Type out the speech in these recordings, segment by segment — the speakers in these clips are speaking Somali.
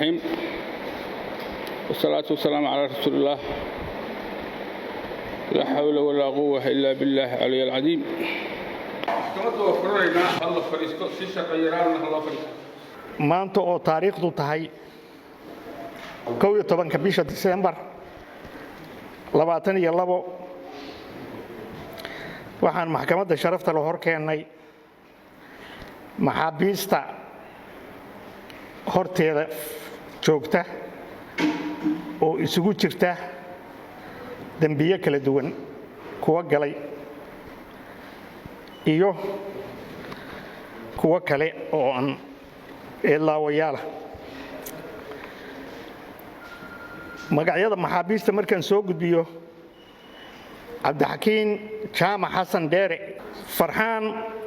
الرحيم والصلاة والسلام على رسول الله لا حول ولا قوة إلا بالله العلي العظيم. maanta oo taariikhdu tahay 11 bisha December 2022 waxaan maxkamadda sharafta la hor keenay maxaabiista horteeda joogta oo isugu jirta dambiye kala duwan kuwa galay iyo kuwa kale oo aan ilaawayaala magacyada maxaabiista markaan soo gudbiyo cabdixakiin jaamac xasan dheere farxaan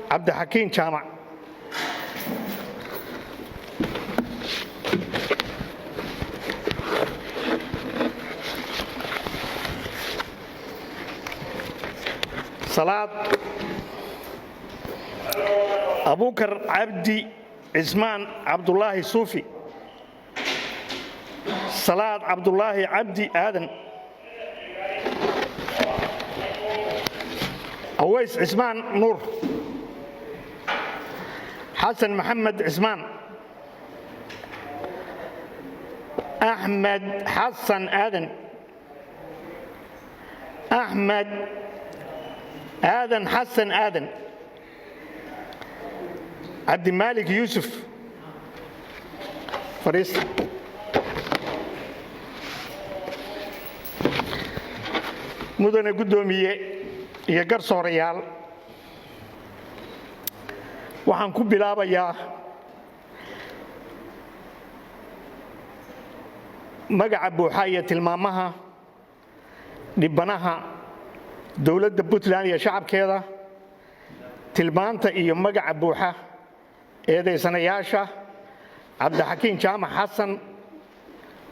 cabdixakiin jaamac salaad abubakar cabdi cismaan cabdulaahi suufi salaad cabdulaahi cabdi aadan aways cismaan nuur xasan maxamed cismaan axmed xasan aadan axmed aadan xasan aadan cabdimaalik yuusuf fariis mudane guddoomiye iyo garsoorayaal waxaan ku bilaabayaa magaca buuxa iyo tilmaamaha dhibanaha dowladda Puntland iyo shacabkeeda tilmaanta iyo magaca buuxa eedeysanayaasha cabdixakiin jaamac xasan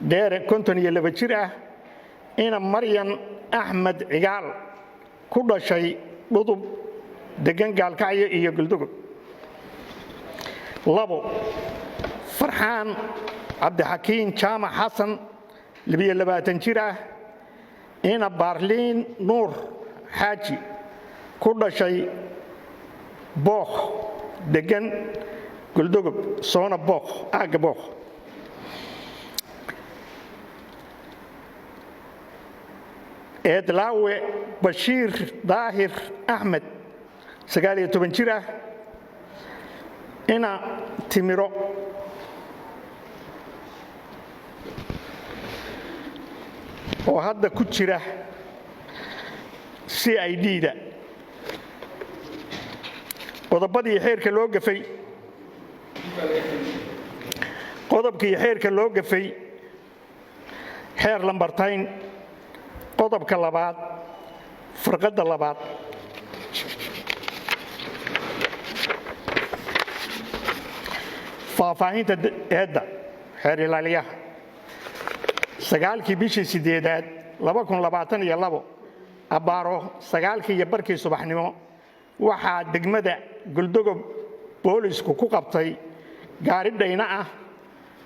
dheere 52 jir ah ina maryan axmed cigaal ku dhashay dhudub degan gaalkacyo iyo guldugub labo farxaan cabdixakiin jaamac xasan 22 jir ah ina baarliin nuur xaaji ku dhashay bookh degan guldugub soona bookh aagga bookh eedlaawe bashiir daahir axmed 19 jir ah ina timiro oo hadda ku jira CID-da qodobadii xeerka loo gafay qodobkii xeerka loo gafay xeer lambartayn qodobka labaad farqadda labaad faahfaahinta eedda xeer ilaaliyaha 9kii bishii 8aad 2022 abaaro 9kii iyo barkii subaxnimo waxaa degmada guldugub boolisku ku qabtay gaari dhayna ah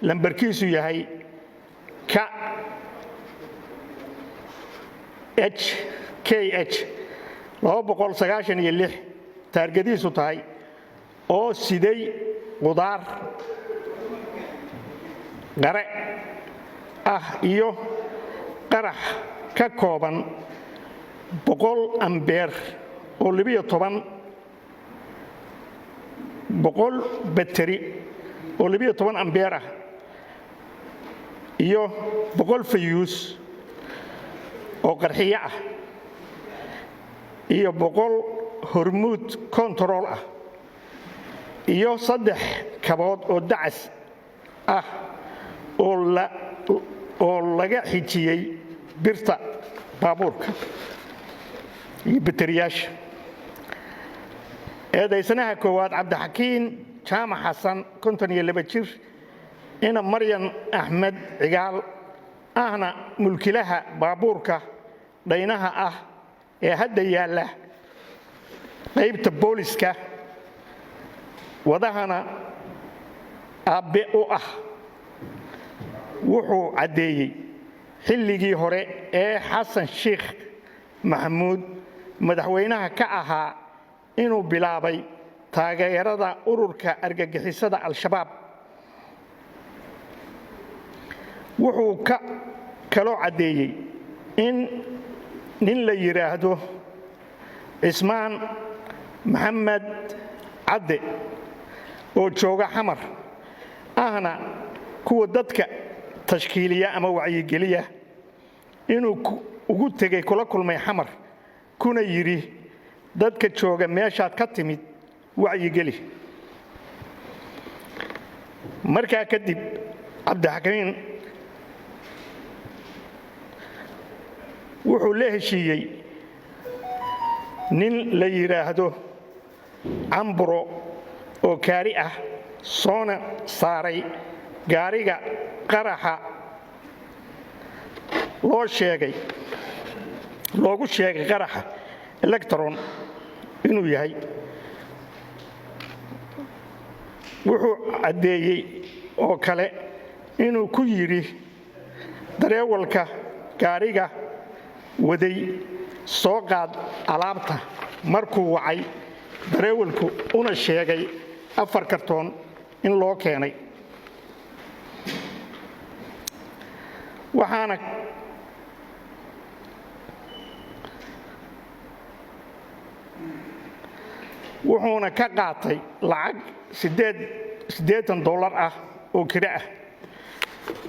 lambarkiisu yahay KH 296 taargadiisu tahay oo siday qudaar qare ah iyo qarax ka kooban 100 ambeer oo 12 bateri oo 12 ambeer ah iyo 100 fayuus oo qarxiye ah iyo 100 hormuud control ah iyo 3 kabood oo dacas ah oo laga xijiyey birta baabuurka iyo bateriyaasha eedeysanaha koowaad cabdixakiin jaamac xasan 52 jir ina maryan axmed cigaal ahna mulkilaha baabuurka dhaynaha ah ee hadda yaalla qaybta booliska wadahana aabbe u ah wuxuu caddeeyey xilligii hore ee xasan sheekh maxamuud madaxweynaha ka ahaa inuu bilaabay taageerada ururka argagixisada al-shabaab. wuxuu kaloo caddeeyey in nin la yidhaahdo cismaan maxamed cadde oo jooga xamar ahna kuwa dadka tashkiiliya ama wacyigeliya inuu ugu tegey kula kulmay xamar kuna yidhi dadka jooga meeshaad ka timid wacyigeli. markaa kadib cabdixakiin wuxuu la heshiiyey nin la yidhaahdo camburo oo kaari ah soona saaray gaariga qaraxa loogu sheegay qaraxa electron inuu yahay. wuxuu caddeeyey oo kale inuu ku yidhi dareewalka gaariga waday soo qaad alaabta markuu wacay dareewalku una sheegay 4 kartoon in loo keenay. wuxuuna ka qaatay lacag $80 ah oo kira ah.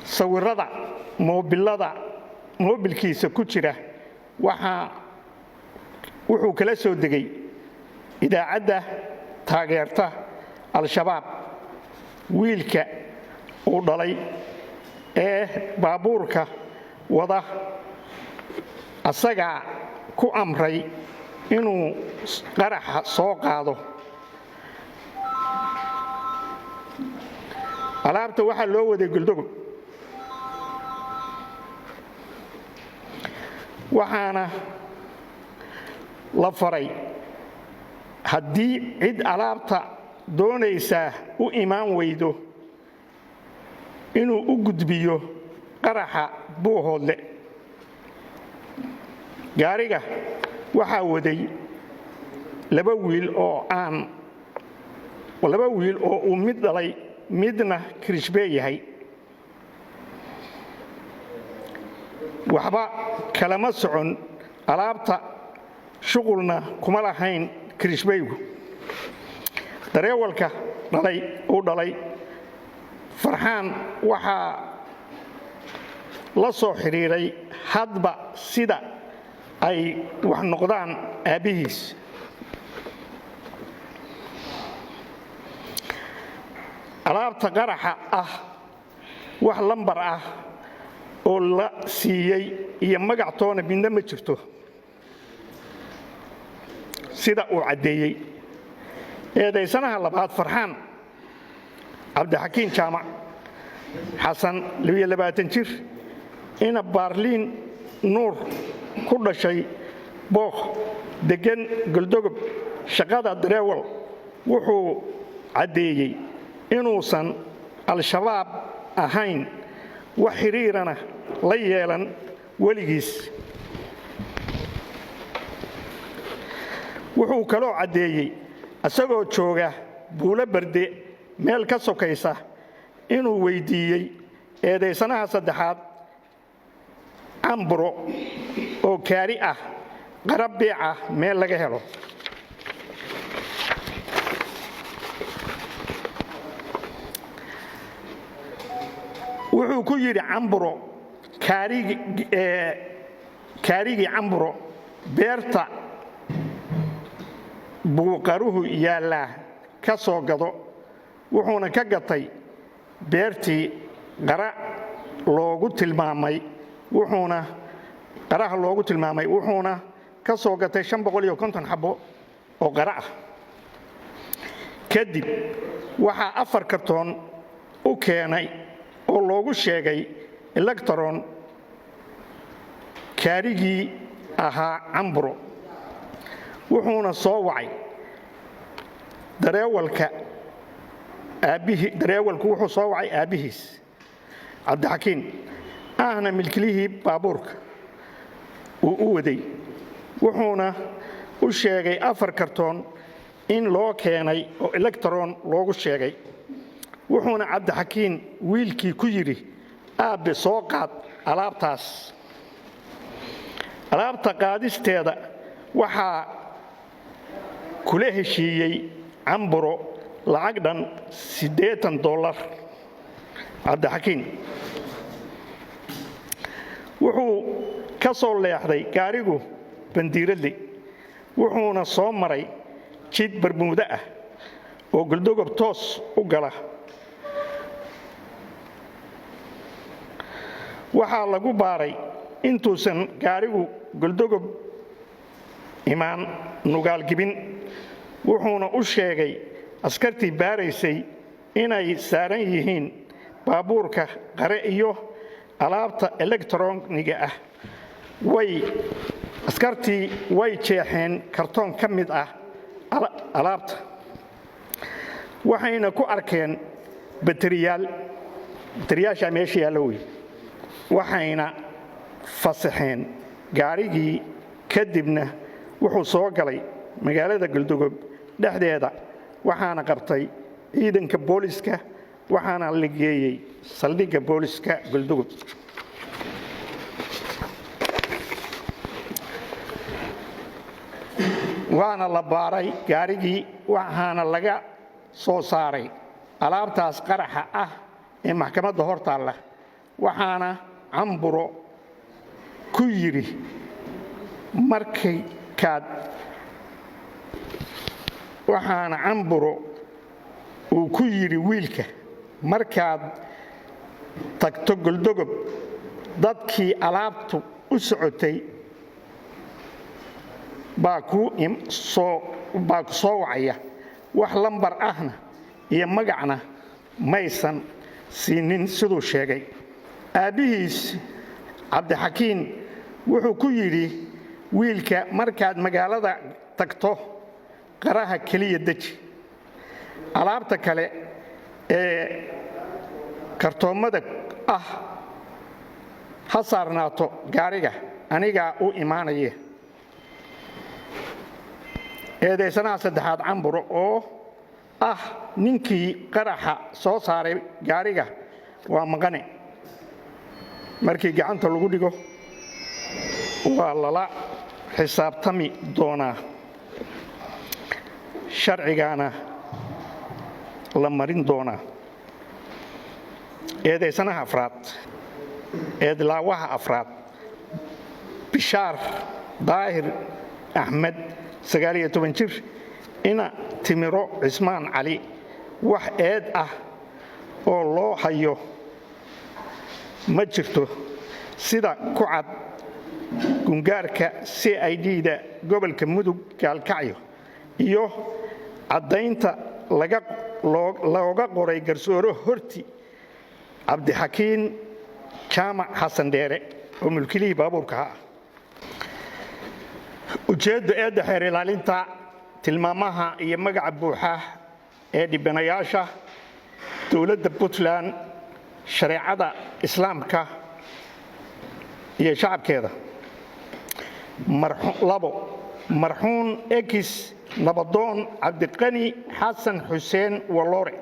sawirada moobilkiisa ku jira wuxuu kala soo degay idaacadda taageerta al-shabaab. wiilka uu dhalay ee baabuurka wada asagaa ku amray inuu qaraxa soo qaado. alaabta waxaa loo waday Galdogob, waxaana la faray haddii cid alaabta doonaysaa u imaan weydo inuu u gudbiyo qaraxa Buuhoodle. gaariga waxaa waday 2 wiil oo uu mid dhalay midna kirishbee yahay. waxba kalama socon alaabta, shuqulna kuma lahayn kirishbeygu. dareewalka uu dhalay farxaan waxaa la soo xidhiiray hadba sida ay wax noqdaan aabbihiis. alaabta qaraxa ah wax lambar ah oo la siiyey iyo magactoona midna ma jirto sida uu caddeeyey. eedaysanaha labaad farxaan cabdixakiin jaamac xasan 22 jir ina baarliin nuur ku dhashay booq degan Galdogob shaqada dareewal wuxuu caddeeyey inuusan al-shabaab ahayn wax xiriirana la yeelan weligiis. wuxuu kaloo caddeeyey isagoo jooga Buulo Barde meel ka sokaysa inuu weydiiyey eedaysanaha saddexaad camburo oo kaari ah qarab beeca meel laga helo. wuxuu ku yidhi camburo kaarigii camburo beerta buu qaruhu yaallaa ka soo gado. wuxuuna ka gatay beertii qaraha loogu tilmaamay wuxuuna ka soo gatay 550 xabo oo qara ah. kadib waxaa 4 kartoon u keenay oo loogu sheegay electron kaarigii ahaa camburo. wuxuuna soo wacay dareewalku wuxuu soo wacay aabbihiis. cabdixakiin ahna milkilihii baabuurka uu u waday, wuxuuna u sheegay 4 kartoon in loo keenay oo electron loogu sheegay. wuxuuna cabdixakiin wiilkii ku yidhi, aabbe soo qaad alaabtaas. alaabta qaadisteeda waxaa kula heshiiyey camburo lacag dhan $80. cabdixakiin wuxuu ka soo leexday gaarigu bandiiradle, wuxuuna soo maray jid barmuudo ah oo goldogob toos u gala. waxaa lagu baaray intuusan gaarigu goldogob imaan nugaalgibin, wuxuuna u sheegay askartii baaraysay inay saaran yihiin baabuurka qare iyo alaabta elektaroniga ah. askartii way jeexeen kartoon ka mid ah alaabta, waxayna ku arkeen bateriyaasha meesha yaalla wey. waxayna fasaxeen gaarigii, kadibna wuxuu soo galay magaalada goldogob dhexdeeda, waxaana qabtay ciidanka booliska, waxaana la geeyey saldhigga booliska goldogob. waana la baaray gaarigii, waxaana laga soo saaray alaabtaas qaraxa ah ee maxkamadda hor taalla. waxaana camburo ku yidhi waxaana camburo uu ku yidhi wiilka, markaad tagto goldogob dadkii alaabtu u socotay baa ku soo wacaya, wax lambar ahna iyo magacna maysan siinin siduu sheegay. aabbihiis cabdixakiin wuxuu ku yidhi wiilka, markaad magaalada tagto qaraha keliya deji, alaabta kale ee kartoommada ah ha saarnaato gaariga, anigaa u imaanaya. eedaysanaha saddexaad camburo oo ah ninkii qaraxa soo saaray gaariga waa maqane. markii gacanta lagu dhigo waa lala xisaabtami doonaa, sharcigaana la marin doonaa. eedaysanaha afraad, eedlaawaha afraad, bishaar daahir axmed 19 jir, ina timiro cismaan cali, wax eed ah oo loo hayo ma jirto sida ku cad gungaarka CID-da gobolka mudug gaalkacyo iyo caddaynta looga qoray garsoore horti cabdixakiin jaamac xasan dheere oo mulkilihii baabuurka ah. ujeedda eedda xeer ilaalinta, tilmaamaha iyo magaca buuxa ee dhibanayaasha, dowladda Puntland, shareecada islaamka iyo shacabkeeda. marxuun ekis nabadoon cabdiqani xasan xuseen waloore,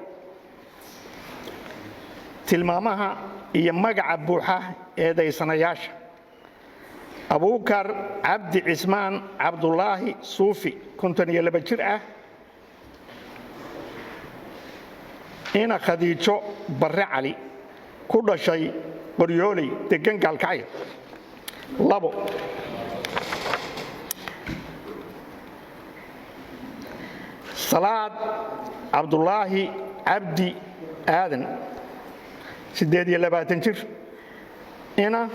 tilmaamaha iyo magaca buuxa eedaysanayaasha: abuukar cabdi cismaan cabdulaahi suufi 52 jir ah, ina khadiijo barre cali, ku dhashay qoryooley, degan gaalkacyo. 2 salaad cabdulaahi cabdi aadan 28 jir, ina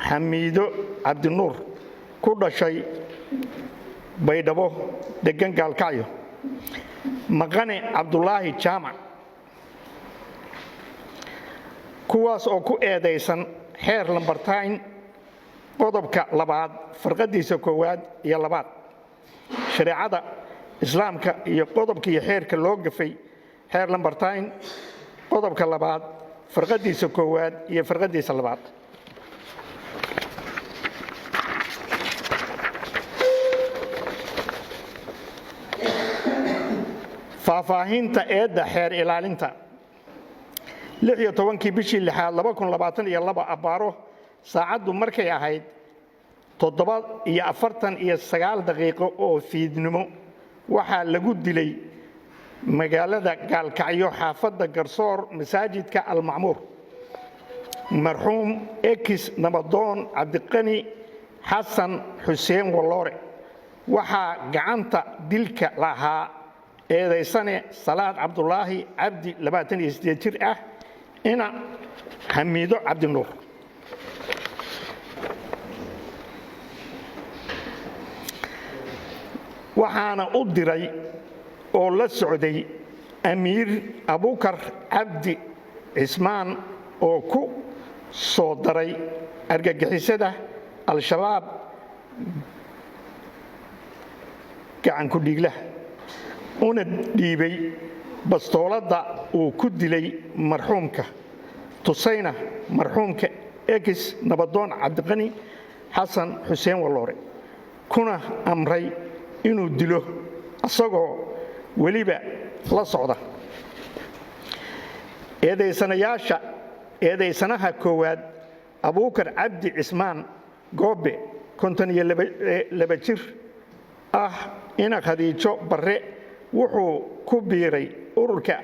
xamiido cabdinuur, ku dhashay baydhabo, degan gaalkacyo. maqane cabdulaahi jaamac, kuwaas oo ku eedaysan xeer lambartayn qodobka 2 farqadiisa 1 iyo 2 shareecada islaamka iyo qodobkii xeerka loo gafay xeer lambartayn qodobka 2 farqadiisa koowaad iyo farqadiisa labaad. faahfaahinta eedda xeer ilaalinta 16 bishii 6 2022 abbaaro saacaddu markay ahayd 7:49 daqiiqo oo fiidnimo waxaa lagu dilay magaalada Gaalkacyo xaafadda Garsoor masaajidka Al-Macmuur marxuum Ekis Nabadoon Cabdiqani Xasan Xuseen Walloore waxaa gacanta dilka lahaa eedaysane Salaad Cabdulaahi Cabdi 28 jir ah ina Xamiido Cabdi Nuur. waxaana u diray oo la socday Amiir Abukar Cabdi Cismaan oo ku soo daray argagixisada Al-Shabaab gacan ku dhiiglaha una dhiibay bastoolada uu ku dilay marxuumka tusayna marxuumka Ekis Nabadoon Cabdiqani Xasan Xuseen Walloore kuna amray inuu dilo asagoo weliba la socda. eedaysanaha koowaad Abukar Cabdi Cismaan Goobe 52 jir ah ina Khadiijo Barre wuxuu ku biiray ururka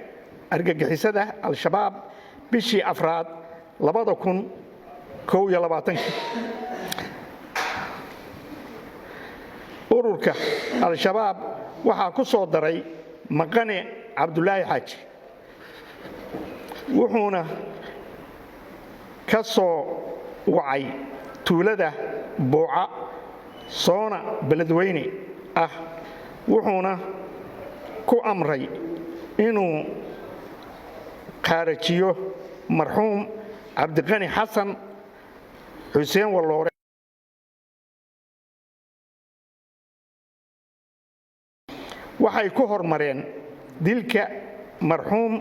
argagixisada Al-Shabaab bishii afraad 2021. ururka Al-Shabaab waxaa ku soo daray Maqane Cabdulaahi Xaaji wuxuuna ka soo wacay tuulada Booca soona beledweyne ah wuxuuna ku amray inuu qaarajiyo marxuum Cabdiqani Xasan Xuseen Walloore. waxay ku hormareen dilka marxuum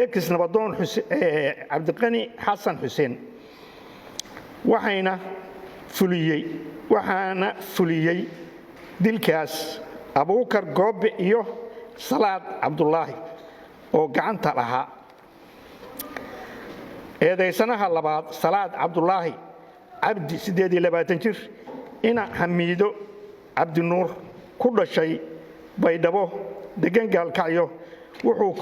Ekis Nabadoon Cabdiqani Xasan Xuseen waxaana fuliyey dilkaas Abukar Goobe iyo Salaad Cabdulaahi oo gacanta lahaa. eedaysanaha labaad Salaad Cabdulaahi Cabdi 28 jir ina Xamiido Cabdi Nuur ku dhashay Baydhabo degan Gaalkacyo wuxuu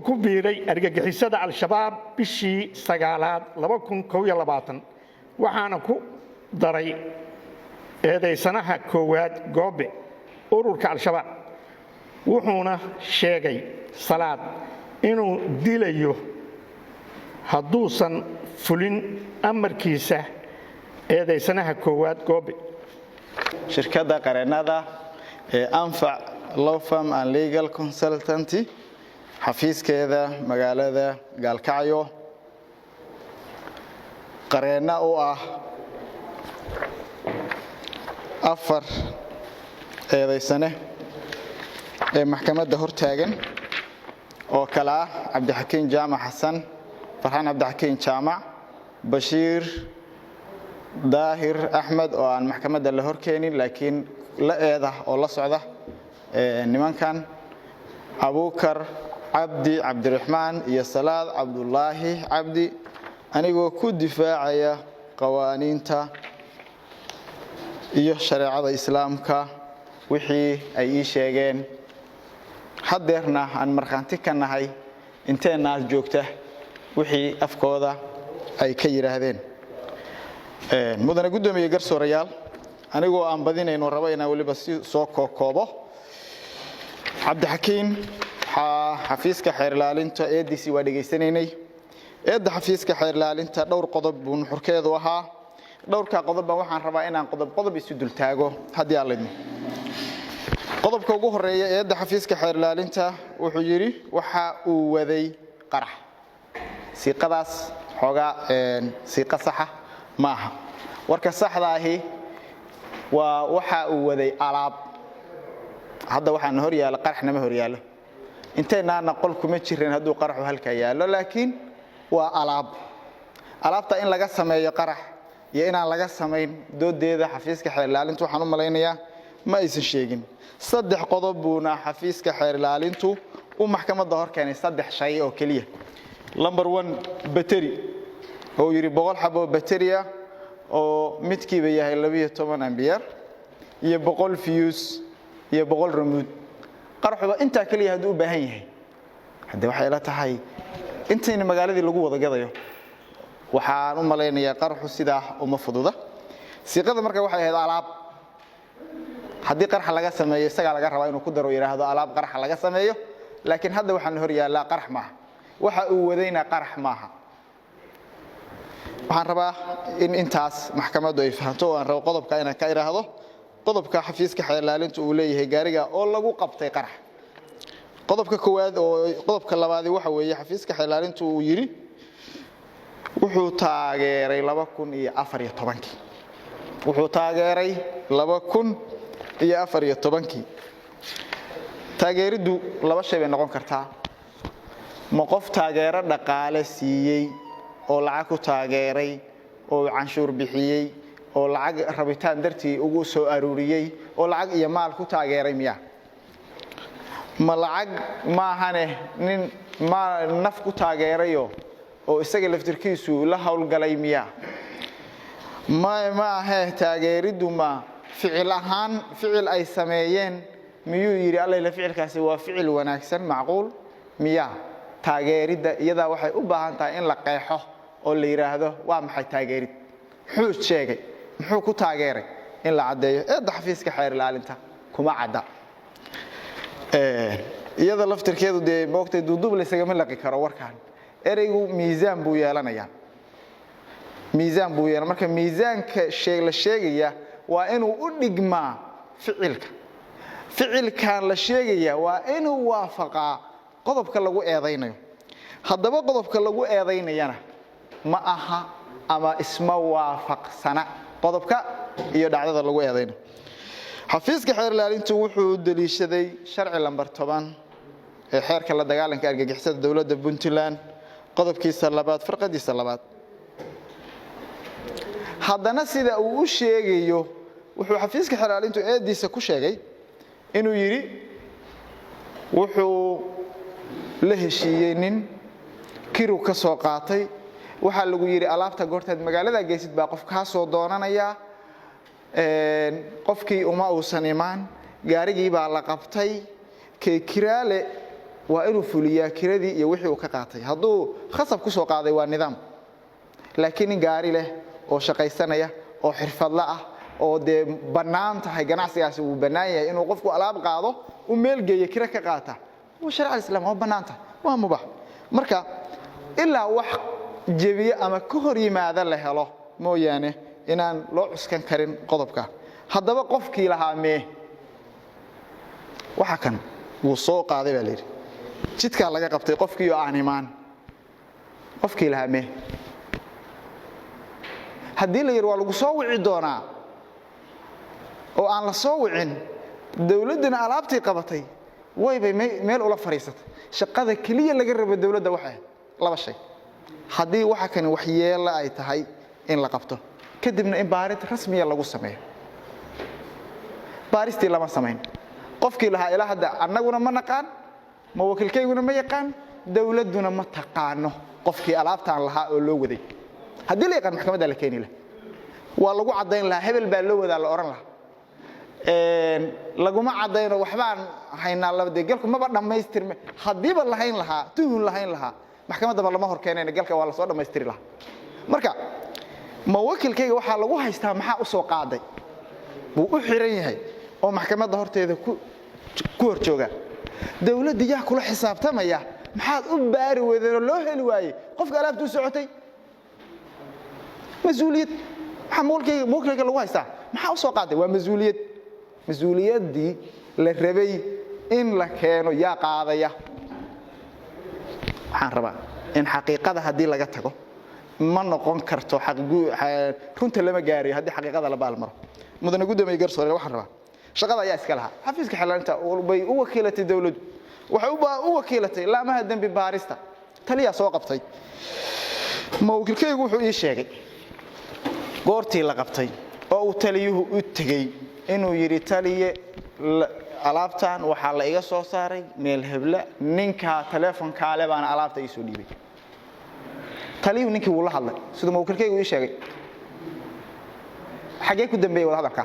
ku biiray argagixisada Al-Shabaab bishii 9aad 2021 waxaana ku daray eedaysanaha koowaad Goobe ururka Al-Shabaab wuxuuna sheegay Salaad inuu dilayo hadduusan fulin amarkiisa eedaysanaha koowaad Goobe. shirkadda qareennada ee Anfac Law Firm and Legal Consultancy xafiiskeeda magaalada Gaalkacyo qareenna u ah 4 eedaysane ee maxkamadda hortaagan oo kala ah Cabdixakiin Jaamac Xasan Farxaan Cabdixakiin Jaamac Bashiir Daahir Axmed oo aan maxkamadda la horkeenin laakiin la eeda oo la socda nimankan Abukar Cabdi Cabdiraxmaan iyo Salaad Cabdulaahi Cabdi anigoo ku difaacaya qawaaniinta iyo shariicada Islaamka wixii ay ii sheegeen hadeerna aan marxanti ka nahay inteena joogta wixii afkooda ay ka yiraahdeen. mudane gudoomiye garsoorayaal anigoo aan badinayno rabo inaan waliba soo koobo Cabdixakiin xafiiska xeer ilaalinta ADC waa dhageysanaynay eedda xafiiska xeer ilaalinta dhowr qodob buu xurkeedu ahaa dhowrka qodob waxaan rabaa inaan qodob isu dul taago hadii aan leedno. qodobka ugu horeeya eedda xafiiska xeer ilaalinta wuxuu yiri waxa uu waday qarax siiqadaas xogaa siiqa sax maaha warka saxda ahi waa waxa uu waday alaab hadda waxaan hor yaala qaraxna ma hor yaalo inteena qol kuma jireen haduu qaraxu halka yaalo laakiin waa alaabta in laga sameeyo qarax iyo inaan laga sameyn doodeeda xafiiska xeer ilaalintu waxaan u maleynayaa ma aysan sheegin saddex qodob buuna xafiiska xeer ilaalintu u maxkamadda hor keenay saddex shay oo kaliya number 1 battery oo yiri 100 xabo battery oo midkiiba yahay 12 ampere iyo 100 fuse iyo 100 remote qarxuba inta kaliya haduu u baahan yahay hadda waxay la tahay intii magaaladii lagu wada gadayo waxaan u maleynayaa qarxu sida uma fududa siiqada marka waxay ahayd alaab hadii qarx laga sameeyo isaga laga rabaa inuu ku daro yiraahdo alaab qarx laga sameeyo laakiin hadda waxaan hor yaalaa qarx ma waxa uu wadayna qarx maaha waxaan rabaa in intaas maxkamaddu ay fahanto oo aan rabo qodobka inaan ka iraahdo qodobka xafiiska xeer ilaalintu uu leeyahay gaariga oo lagu qabtay qarx qodobka koowaad oo qodobka labaad waxa weeye xafiiska xeer ilaalintu uu yiri wuxuu taageeray 2014 wuxuu taageeray 2014 taageeridu laba shay bay noqon kartaa ma qof taageero dhaqaale siiyay oo lacag ku taageeray oo canshuur bixiyay oo lacag rabitaan dartii ugu soo aruuriyay oo lacag iyo maal ku taageeray miya ma lacag ma ahane nin ma naf ku taageerayo oo isaga laftirkiisu la hawlgalay miya ma aha taageeridu ma ficil ahaan ficil ay sameeyeen miyuu yiri alla ila ficilkaasi waa ficil wanaagsan macquul miya taageerida iyada waxay u baahan tahay in la qeexo oo la yiraahdo waa maxay taageerid wuxuu sheegay muxuu ku taageeray in la cadeeyo eed xafiiska xeer ilaalinta kuma cadda iyada laftirkeedu de moogtay duuduub la isaga malaqi karo warkaan ereygu miisaan buu yeelanayaa marka miisaanka la sheegaya waa inuu u dhigmaa ficilkan la sheegaya waa inuu waafaqaa qodobka lagu eedeynayo haddaba qodobka lagu eedeynayana ma aha ama isma waafaqsana qodobka iyo dhacdada lagu eedeynayo xafiiska xeer ilaalintu wuxuu daliishaday sharci lambar 10 ee xeerka la dagaalanka argagixisada dawladda Puntland qodobkiisa labaad farqadiisa labaad haddana sida uu u sheegayo wuxuu xafiiska xeer ilaalintu eediisa ku sheegay inuu yiri wuxuu la heshiiyay nin kiru ka soo qaatay waxa lagu yiri alaabta goorteed magaalada Geesid baa qof ka soo doonanaya qofkii uma uusan imaan gaarigii baa la qabtay kiraale waa inuu fuliyaa kiradii iyo wixii uu ka qaatay haduu khasab ku soo qaaday waa nidaam laakiin gaari leh oo shaqaysanaya oo xirfadla ah oo de banaan tahay ganacsigaasi uu banaan yahay inuu qofku alaab qaado uu meel geeyo kira ka qaata oo sharci islaam oo banaanta waa mubah marka ilaa wax jabiye ama ka hor yimaada la helo mooyaane inaan loo cuskan karin qodobka haddaba qofkii lahaa waxa kan uu soo qaaday baa leeyahay jidka laga qabtay qofkii oo aan imaan qofkii lahaa haddii la yiri waa lagu soo wici doonaa oo aan la soo wicin dawladuna alaabtii qabatay way bay meel ula fariisatay shaqada kaliya laga rabo dawladda waxay laba shay haddii waxa kan wax yeela ay tahay in la qabto kadibna in baarid rasmi ah lagu sameeyo baaristii lama sameyn qofkii lahaa ilaa hadda annaguna ma naqaan ma wakiilkayguna ma yaqaan dawladuna ma taqaano qofkii alaabtaan lahaa oo loo waday haddii la yaqaan maxkamadda la keenay waa lagu cadeyn lahaa hebel baa loo wadaa la oran lahaa laguma cadeyno waxbaan haynaa labada galku maba dhameystirme hadiiba lahayn lahaa tuhun lahayn lahaa maxkamadda lama hor keenayna galka waa la soo dhameystiri lahaa marka ma wakiilkayga waxa lagu haystaa maxaa u soo qaaday buu u xiran yahay oo maxkamadda horteeda ku hor jooga dawladda yaa kula xisaabtamaya maxaad u baari weydeen loo heli waayay qofka alaabtu socotay mas'uuliyad mulkiga lagu haystaa maxaa u soo qaaday waa mas'uuliyadii la rabay in la keeno yaa qaadaya waxaan rabaa in xaqiiqada hadii laga tago ma noqon karto runta lama gaariyo hadii xaqiiqada la baalmaro mudane gudoomiye garsoore waxaan rabaa shaqada ayaa iska lahaa xafiiska xeerlaalinta bay u wakiilatay dawladdu waxay u wakiilatay laamaha dambi baarista taliya soo qabtay mawkiilkaygu wuxuu ii sheegay goortii la qabtay oo uu taliyuhu u tagay inuu yiri taliye alaabtan waxa la iga soo saaray meel hebla ninka telefonka le baan alaabta ii soo dhiibay taliyuhu ninkii wuu la hadlay sidoo mawkiilkaygu ii sheegay xagee ku dambeeyay wada hadalka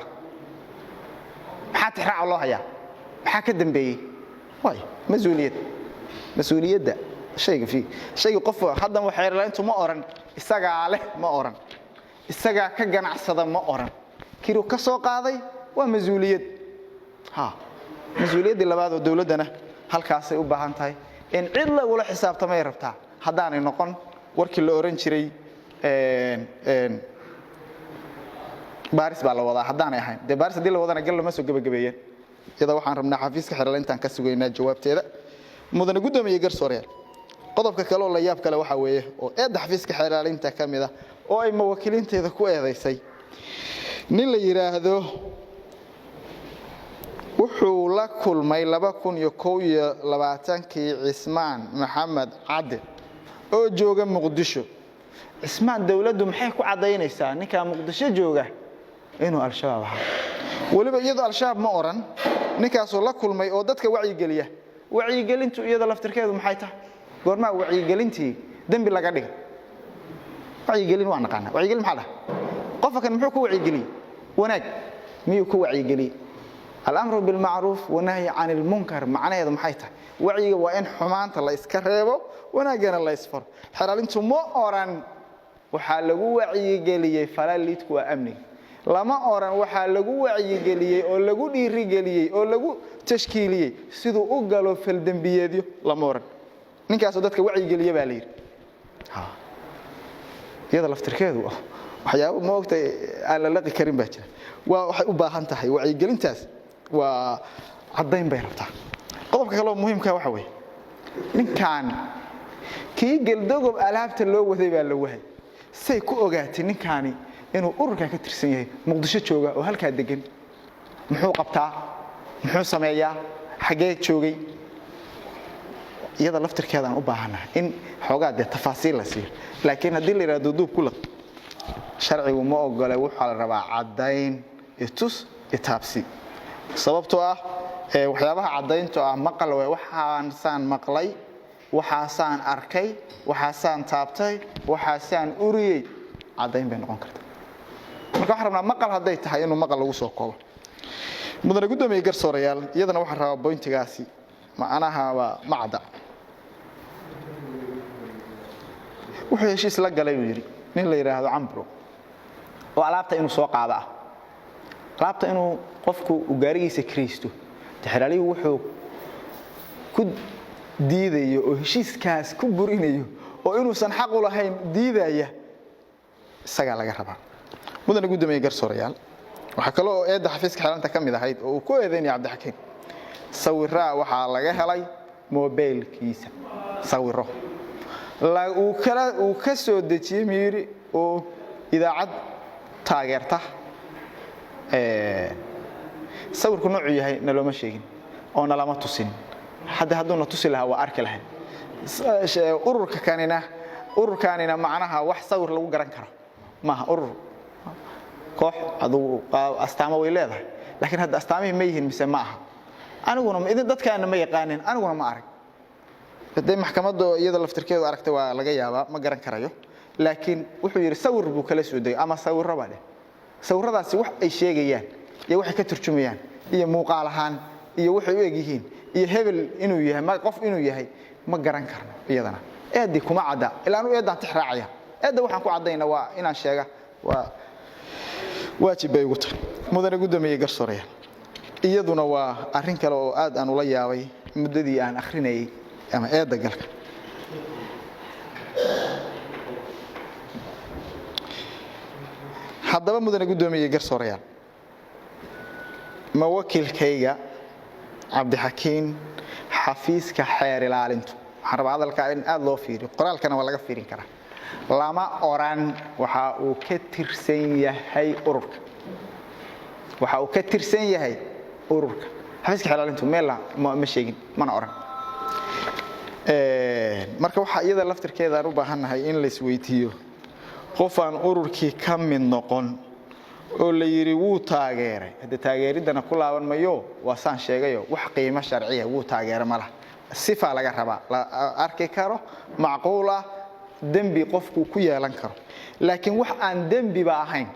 maxaa tixraac loo hayaa maxaa ka dambeeyay way mas'uuliyadda shayga qof haddan wax xeerlaalintu ma oran isaga leh ma oran isaga ka ganacsada ma oran kiru ka soo qaaday waa mas'uuliyad mas'uuliyadda labaad oo dawladana halkaas ay u baahan tahay in cid la wala xisaabtamay rabtaa hadaan ay noqon warkii la oran jiray baaris baa la wadaa hadaan ay ahayn de baaris hadii la wadana gal lama soo gabagabeeyeen iyada waxaan rabnaa xafiiska xeerlaalintan ka sugaynaa jawaabteeda mudane gudoomiye garsooreyaal qodobka kale oo la yaab kale waxa weeye oo eedda xafiiska xeerlaalinta kamid ah oo ay mawkiilinteeda ku eedeysay nin la yiraahdo wuxuu la kulmay 2021kii Cismaan Maxamed Cabdi oo jooga Muqdisho Cismaan dawladdu maxay ku cadeynaysaa ninka Muqdisho jooga inuu al-shabaab ahaa waliba iyadoo al-shabaab ma oran ninkaas oo la kulmay oo dadka wacyigelintu iyada laftirkeedu maxay tahay goorma wacyigelintii dambi laga dhigay wacyigelin waa naqaan wacyigelin maxaa qofka muxuu ku wacyigeliyay wanaag miyuu ku wacyigeliyay الأمر بالمعروف والنهي عن المنكر معناه هذا محيطه وعيga waa in xumaanta la iska reebo wanaagana la isfar xaraalintu ma oran waxa lagu wacyigeliyay falaalidku waa amni lama oran waxa lagu wacyigeliyay oo lagu dhiirigeliyay oo lagu tashkiiliyay sidoo u galo fil dambiyeedyo lama oran ninkaas dadka wacyigeliyay baa leeyahay iyada laftirkeedu waxyaabo ma ogtay aan la laqi karin baa jira waa waxay u baahan tahay wacyigelintaas waa cadayn bay rabtaa qodobka kale oo muhiimka waxa weeye ninkan kii galdogob alaabta loo waday baa la wahay say ku ogaatay ninkani inuu ururka ka tirsan yahay Muqdisho jooga oo halka degan muxuu qabtaa muxuu sameeyaa xagee joogay iyada laftirkeedan u baahanahay in xogaa de tafaasiil la siiyo laakiin hadii la yiraahdo duub kula sharcigu ma ogolay waxa la rabaa cadayn itus itaabsi sababtoo ah waxyaabaha cadaynta ah maqal way waxaan saan maqlay waxaan arkay waxaan taabtay waxaan uriyay cadayn bay noqon kartaa marka waxaan rabnaa maqal haday tahay inuu maqal lagu soo koobo mudane gudoomiye garsooreyaal iyadana waxaan rabaa pointigaasi macnaha waa macda wuxuu heshiis la galay uu yiri nin la yiraahdo Cambro oo alaabta inuu soo qaado alaabta inuu qofku u gaarigiisa kriisto taxraalihi wuxuu ku diidayo oo heshiiskaas ku burinayo oo inuu san xaq u lahayn diidaya isaga laga rabaa mudane gudoomiye garsooreyaal waxa kale oo eedda xafiiska xeerlaalinta kamid ahayd oo ku eedeynay Cabdixakiin sawirra waxa laga helay mobilkiisa sawirro uu ka soo dejiyay miiri oo idaacad taageerta sawirku noocu yahay naloma sheegin oo nalama tusin hadduu na tusi lahaa waa arki lahayn ururkanina macnaha wax sawir lagu garan karo maaha urur koox aduu astaamo way leedahay laakiin hadda astaamihii ma yihiin mise ma aha aniguna idin dadkaana ma yaqaanin aniguna ma arag haday maxkamadda iyada laftirkeedu aragtay waa laga yaabaa ma garan karayo laakiin wuxuu yiri sawir buu kala soo degay ama sawirro baa sawirradaasi wax ay sheegayaan iyo waxay ka turjumayaan iyo muuqaal ahaan iyo waxay u egyihiin iyo hebel inuu yahay ma qof inuu yahay ma garan karno iyadana eedii kuma cada ilaa uu eedan tixraacaya eedda waxaan ku cadaynaa waa inaan sheega waa waajib bay ugu tahay mudane gudoomiye garsooreyaal iyaduna waa arrin kale oo aad aan ula yaabay muddadii aan akhrinayay ama eedda galka haddaba mudane gudoomiye garsooreyaal ma wakiilkayga Cabdixakiin xafiiska xeer ilaalintu waxaan rabaa hadalka in aad loo fiiriyo qoraalkana waa laga fiirin karaa lama oran waxa uu ka tirsan yahay ururka waxa uu ka tirsan yahay ururka xafiiska xeelaalintu meel ma sheegin mana oran marka waxa iyada laftirkeeda aan u baahanahay in la isweydiiyo qof aan ururkii ka mid noqon oo la yiri wuu taageeray hada taageeridana ku laaban mayo waa saan sheegayo wax qiimo sharciya wuu taageeray malaha sifa laga rabaa la arki karo macquula dambi qofku ku yeelan karo laakiin wax aan dambi ba ahayn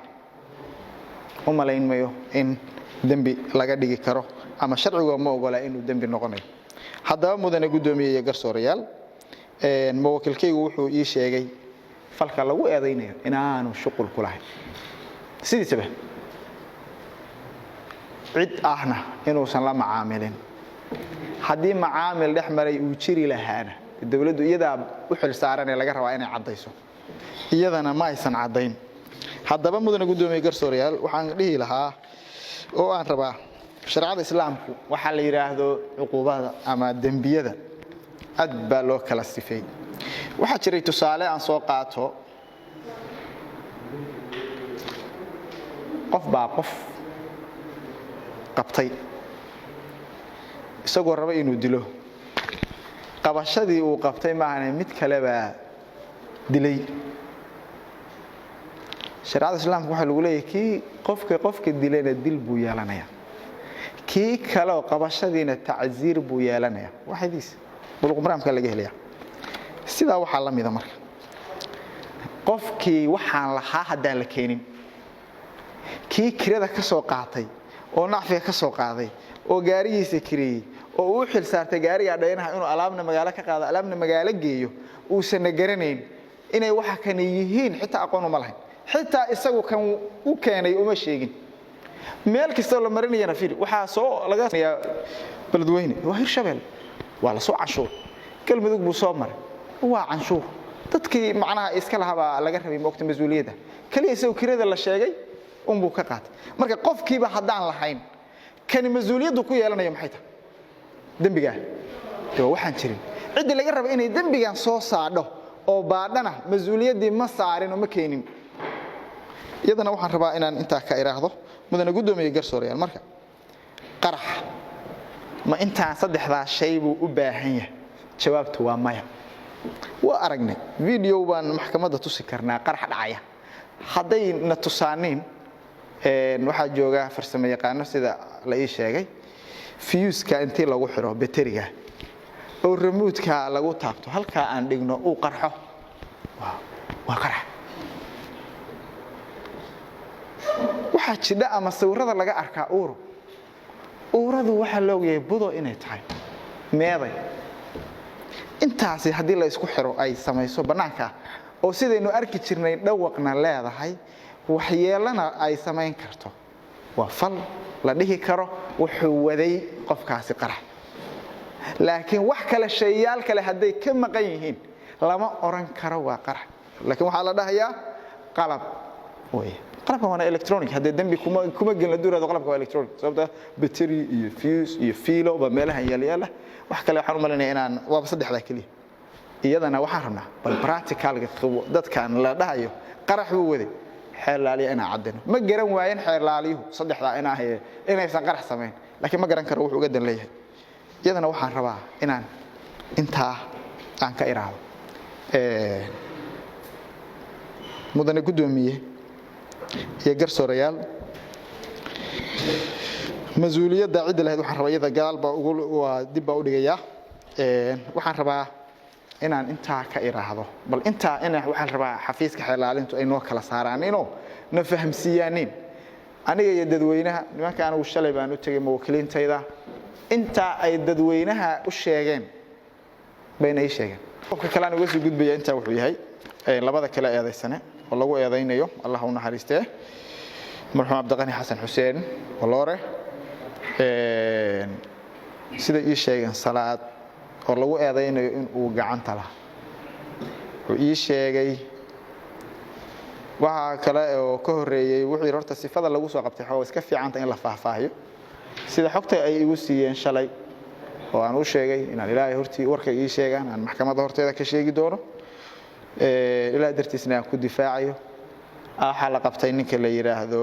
umalayn mayo in dambi laga dhigi karo ama sharcigu ma ogola inuu dambi noqonayo haddaba mudane gudoomiye garsoorayaal mawakilkaygu wuxuu ii sheegay falka lagu eedeynayo inaanu shuqul ku lahayn sidiisaba cid ahna inuusan la macaamilin haddii macaamil dhex maray uu jiri lahaana dawladdu iyada u xil saaran ee laga rabaa inay cadayso iyadana ma aysan cadayn haddaba mudane gudoomiye garsoorayaal waxaan dhihi lahaa oo aan rabaa sharciyada islaamku waxa la yiraahdo cuquubada ama dambiyada aad baa loo kala sifay waxa jiray tusaale aan soo qaato qof qabtay isagoo raba inuu dilo qabashadii uu qabtay maana mid kale baa dilay sharciyada islaamku waxa lagu leeyahay kii qofka dilayna dil buu yeelanayaa kii kale oo qabashadiina tacziir buu yeelanayaa waxadiis buluq maraamka laga helaya sida waxa la mid ah marka qofkii waxaan lahaa hadaan la keenin kii kirada ka soo qaatay oo nacfiga ka soo qaaday oo gaarigiisa kiriyay oo uu xil saartay gaariga dhaynaha inuu alaabna magaalo ka qaado alaabna magaalo geeyo uu san garanayn inay waxa kan yihiin xitaa aqoon uma lahayn xitaa isagu kan u keenay uma sheegin meel kasta la marinayna fiir waxa soo laga sameeyaa baladweyne waa Hirshabelle waa la soo canshuur kalmadug buu soo maray waa canshuur dadkii macnaha iska lahaa laga rabay moogta mas'uuliyadda kaliya isoo kirada la sheegay buu ka qaatay marka qofkiiba hadaan lahayn kan mas'uuliyaddu ku yeelanayo maxay tahay dambiga waxaan jirin cid laga rabo inay dambigan soo saadho oo baadhana mas'uuliyadii ma saarin oo ma keenin iyadana waxaan rabaa inaan inta ka iraahdo mudane gudoomiye garsoorayaal marka qarax ma intaan saddexda shay buu u baahan yahay jawaabtu waa maya waa aragnay video baan maxkamadda tusi karnaa qarax dhacaya haday na tusaaneen waxa jooga farsamo yaqaan sida la ii sheegay fuse-ka intii lagu xiro bateriga oo remote-ka lagu taabto halka aan dhigno uu qarxo waa qarax waxa jida ama sawirada laga arkaa uuradu waxa loo yahay budo inay tahay meeday intaasi hadii la isku xiro ay samayso banaanka oo sidaynu arki jirnay dhawaqna leedahay waxyeelana ay samayn karto waa fal la dhihi karo wuxuu waday qofkaasi qarax laakiin wax kale shayyaal kale haday ka maqan yihiin lama oran karo waa qarax laakiin waxa la dhahayaa qalab qalabka waa electronic haday dambi kuma gelin duurada qalabka waa electronic sababta battery iyo fuse iyo filo ba meelaha yaala wax kale waxaan u maleynayaa inaan waa saddexda kaliya iyadana waxaan rabnaa bal practical dadkan la dhahayo qarax buu waday xeelaaliya ina cadeen ma garan waayeen xeelaaliyuhu saddexda inaysan qarax sameyn laakiin ma garan karo wuxuu uga dan leeyahay iyadana waxaan rabaa inaan inta aan ka iraado mudane gudoomiye iyo garsoorayaal mas'uuliyadda cid lahayd waxaan rabaa iyada gaalba dib u dhigaya waxaan rabaa inaan inta ka iraahdo bal inta waxaan rabaa xafiiska xeelaalintu ay noo kala saaraanino na fahamsiiyaanin aniga iyo dadweynaha nimanka anigu shalay baan u tagay mawakiliintayda inta ay dadweynaha u sheegeen bayna ay sheegeen qofka kale aan uga soo gudbaya inta wuxuu yahay labada kale eedaysane oo lagu eedaynayo Allah u naxariistee marxuum Abdiqani Xasan Xuseen waloore sida ii sheegeen salaad oo lagu eedaynayo in uu gacanta lahaa oo ii sheegay waxa kale oo ka horeeyay wuxuu horta sifada lagu soo qabtay xoo iska fiicanta in la faahfaahiyo sida xogta ay igu siiyeen shalay oo aan u sheegay inaan ilaahay hortii warka ii sheegaan aan maxkamadda horteeda ka sheegi doono ilaa dartiisna ku difaacayo waxa la qabtay ninka la yiraahdo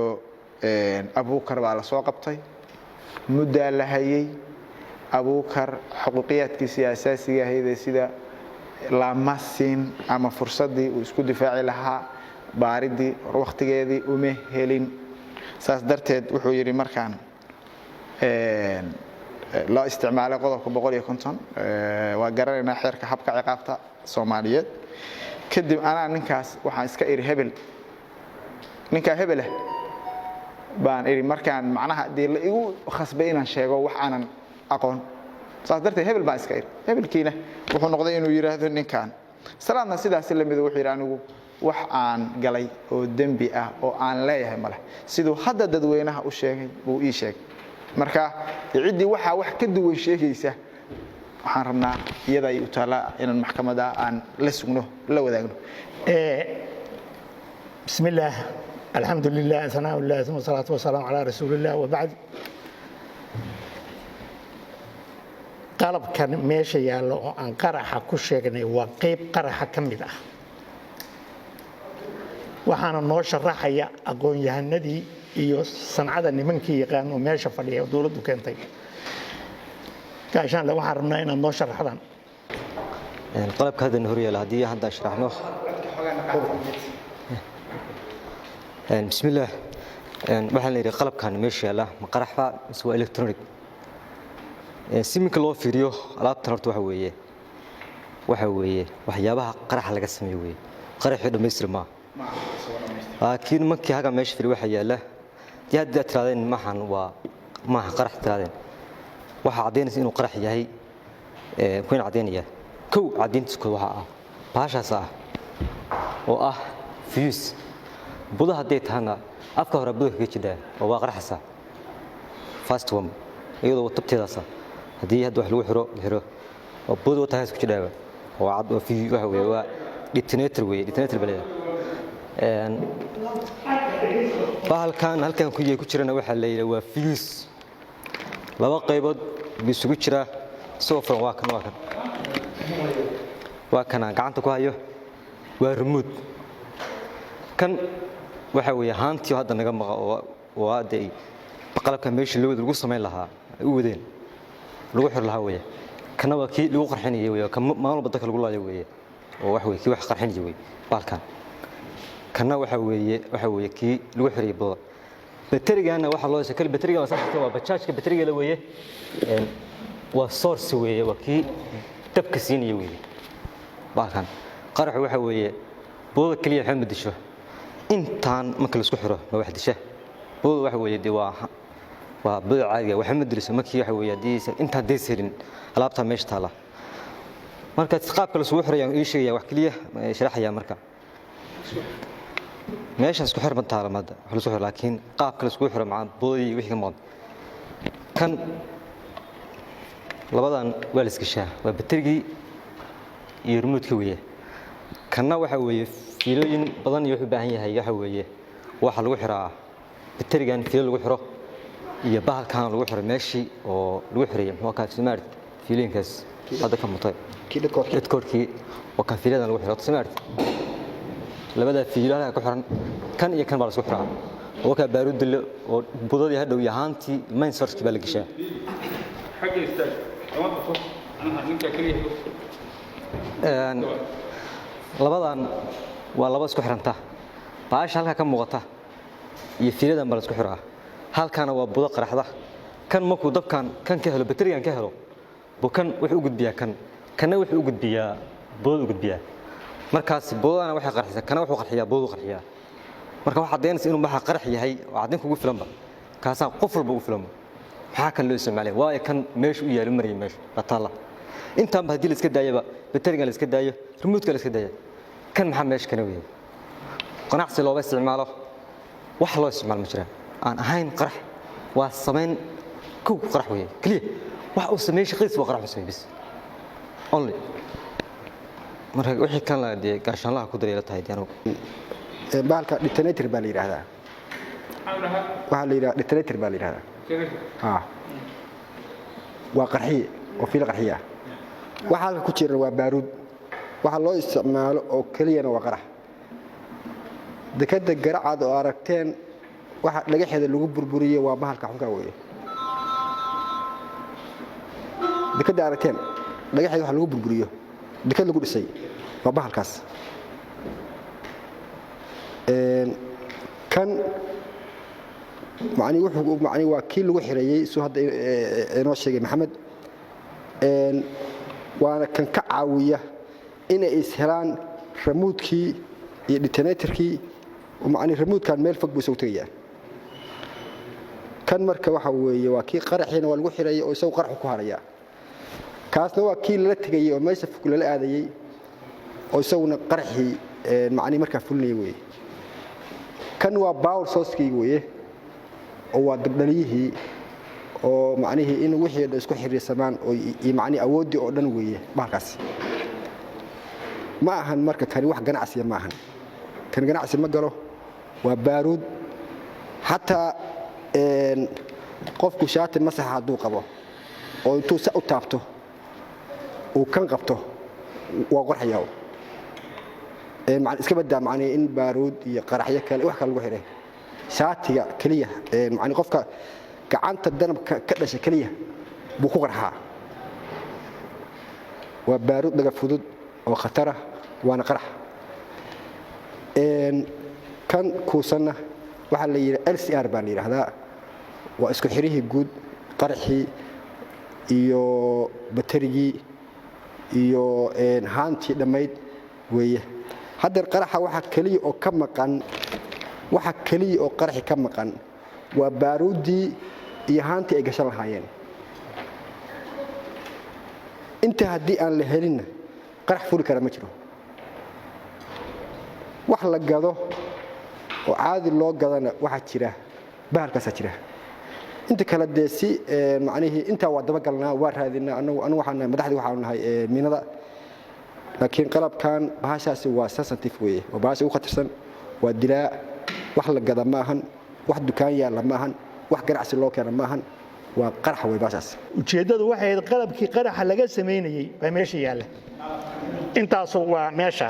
Abuukar baa la soo qabtay muddaa la hayay abuukar xuquuqiyaadkiisii asaasiga ahayd sida lama siin ama fursadii uu isku difaaci lahaa baaridii waqtigeedii uma helin saas darteed wuxuu yiri markaan loo isticmaalay qodobka 150 waa garanaynaa xeerka habka ciqaabta Soomaaliyeed kadib ana ninkaas waxaan iska iri hebel ninka hebel baan iri markaan macnaha dii la igu khasbay inaan sheego wax aanan aqoon saas darteed hebel baan iska iri hebelkiina wuxuu noqday inuu yiraahdo ninkan salaadna sidaas la mid wuxuu yiri anigu wax aan galay oo dambi ah oo aan leeyahay male sidoo hadda dadweynaha u sheegay buu ii sheegay marka cidii waxa wax ka duwan sheegaysa waxaan rabnaa iyada ay u taala inaan maxkamadda aan la sugno la wadaagno bismillaah alxamdulillaah sanaa lillaah thumma salaatu wasalaamu calaa rasuulillaah wa bacd qalabkan meesha yaallo oo aan qaraxa ku sheegnay waa qayb qaraxa ka mid ah waxaana noo sharaxaya aqoon-yahanadii iyo sancada nimankii yaqaan oo meesha fadhiya dawladdu keentay gaashaan waxaan rabnaa inaad noo sharaxdaan qalabka hadda hor yaala haddii hadda sharaxno bismillaah waxaan leeyahay qalabkan meesha yaala ma qaraxba mise waa electronic siminka loo fiiriyo alaabtan horta waxa weeye waxyaabaha qaraxa laga sameeyo weeye qaraxii dhammaystir ma laakiin markii haga meesha fiiriyo waxa yaala hadda tiraadeen maaha qarax tiraadeen waxa cadeynaysa inuu qarax yahay kuwin cadeynaya kow cadeyntiisa kooda waxa ah baashaas ah oo ah fuse budaha hadday tahana afka hore budaha kaga jidhaa oo waa qaraxasa fast one iyadoo tabteedaasa haddii hadda wax lagu xiro oo buda watahaas ku jidhaa oo cad oo fuse waxa weeye waa detonator baleeda bahalkan halkan ku jirana waxa la yiraahdaa waa fuse laba qaybood isugu jira soo furan waa kan gacanta ku hayo waa remote kan waxa weeye haantii hadda naga maqa oo aday qalabka meesha lagu sameyn lahaa u wadeen lagu xir lahaa weeye kana waa kii lagu qarxinayay weeye kan maalmo dadka lagu laayo weeye oo wax weeye kii wax qarxinayay weeye bahalkan kana waxa weeye kii lagu xiriyay booda baterigaana waxa loo sheekay bateriga waa bajaajka bateriga la weeye waa source weeye waa kii dabka siinaya weeye bahalkan qarax waxa weeye booda kaliya xamad disho intaan marka la isku xiro ma wax disha booda waxa weeye waa booda caadiga waxa ma diliso markii waxa weeye intaan deeselin alaabta meesha taala marka qaabka la isku xirayo ii sheegaya wax kaliya sharaxaya marka meesha isku xirban taalamada waxa la soo xiro laakiin qaabka la isku xiro macaan boodii wixii ka muuqda kan labadan waa la iska shaa waa baterigii iyo remote-ka weeye kana waxa weeye fiilooyin badan iyo wuxuu baahan yahay waxa weeye waxa lagu xiraa baterigan fiilo lagu xiro iyo bahalkan lagu xiro meeshii oo lagu xiriyay muxuu ka samaar fiilooyinkaas hadda ka mutay kidkoorkii oo ka fiiladan lagu xiro samaar labada fiilaha ku xiran kan iyo kan baa la isku xiraa oo ka baaruud dilo oo budadii hadhow yahaantii main source baa la gashaa labadan waa laba isku xiranta baasha halka ka muuqata iyo fiiladan baa la isku xiraa halkana waa budo qaraxda kan markuu dabkan kan ka helo baterigan ka helo bukan wuxuu u gudbiyaa kana wuxuu u gudbiyaa budada u gudbiyaa markaas boodana waxa qarxisa kana wuxuu qarxiyaa boodu qarxiyaa marka waxa cadeynaysa inuu waxa qarx yahay oo cadeyn kugu filanba kaasa qof walba ugu filanba waxa kan loo isticmaalay waa kan meesha u yaalo mariyay meesha batala intaan ba hadii la iska daayaba bateriga la iska daayo remote-ka la iska daayo kan maxaa meesha kana weeyay qanacsi loo isticmaalo wax loo isticmaal ma jiraan aan ahayn qarx waa sameyn ku qarx weeyay kaliya wax uu sameeyay shaqadiisa waa qarx sameeyay bis only marka wixii kan la dhigay gaashanlaha ku dareela tahay diyaano baalka detonator baa la yiraahdaa waxa la yiraahdaa detonator baa la yiraahdaa waa qarxiye oo fiil qarxiya waxa ku jira waa baaruud waxa loo isticmaalo oo kaliya waa qarax dekada garacad oo aragteen waxa laga xeeday lagu burburiyay waa bahalka xunka weeye dekada aragteen dhagaxeeda waxa lagu burburiyo dekad lagu dhisay waa bahalkaas kan macni waa kii lagu xireeyay soo hadda inoo sheegay maxamed waana kan ka caawiya inay is helaan remote-kii iyo detonator-kii macni remote-kan meel fog buu soo tagayaa kan marka waxa weeye waa kii qaraxiina waa lagu xireeyay oo isagu qaraxu ku haraya kaasna waa kii la tagayay oo meesha fog la aadayay oo isaguna qaraxii macni markaa fulinayay weeye kan waa power source-kii weeye oo waa dabdhaliyihii oo macnihii in wixii isku xiriirsamaan oo macni awoodii oo dhan weeye bahalkaas ma ahan marka kani wax ganacsi ma ahan kan ganacsi ma galo waa baaruud hatta qofku shaati masax haduu qabo oo intuu sa u taabto oo kan qabto waa qorxayaa macni iska badaa macni in baaruud iyo qaraxyo kale wax kale lagu xiray shaatiga kaliya macni qofka gacanta danabka ka dhashay kaliya buu ku qarxaa waa baaruud daga fudud oo khatar ah waana qarax kan kuusana waxa la yiraahdaa LCR baa la yiraahdaa waa isku xirihii guud qaraxii iyo batarigii iyo haantii dhamayd weeye hadda qaraxa waxa kaliya oo ka maqan waxa kaliya oo qaraxi ka maqan waa baaruudii iyo haantii ay gashan lahaayeen inta haddii aan la helin qarax furi kara ma jiro wax la gado oo caadi loo gadana waxa jira bahalkaas jira inta kala deesi macnaheedu inta waa daba galnaa waa raadinaa anagu waxaan madaxdii waxaan nahay miinada laakiin qalabkan bahashaasi waa sensitive weeye oo bahasha u khatarsan waa dilaa wax la gada ma ahan wax dukaan yaala ma ahan wax ganacsi loo keena ma ahan waa qarax way bahashaas ujeedadu waxay qalabkii qaraxa laga sameeyay baa meesha yaala intaas waa meesha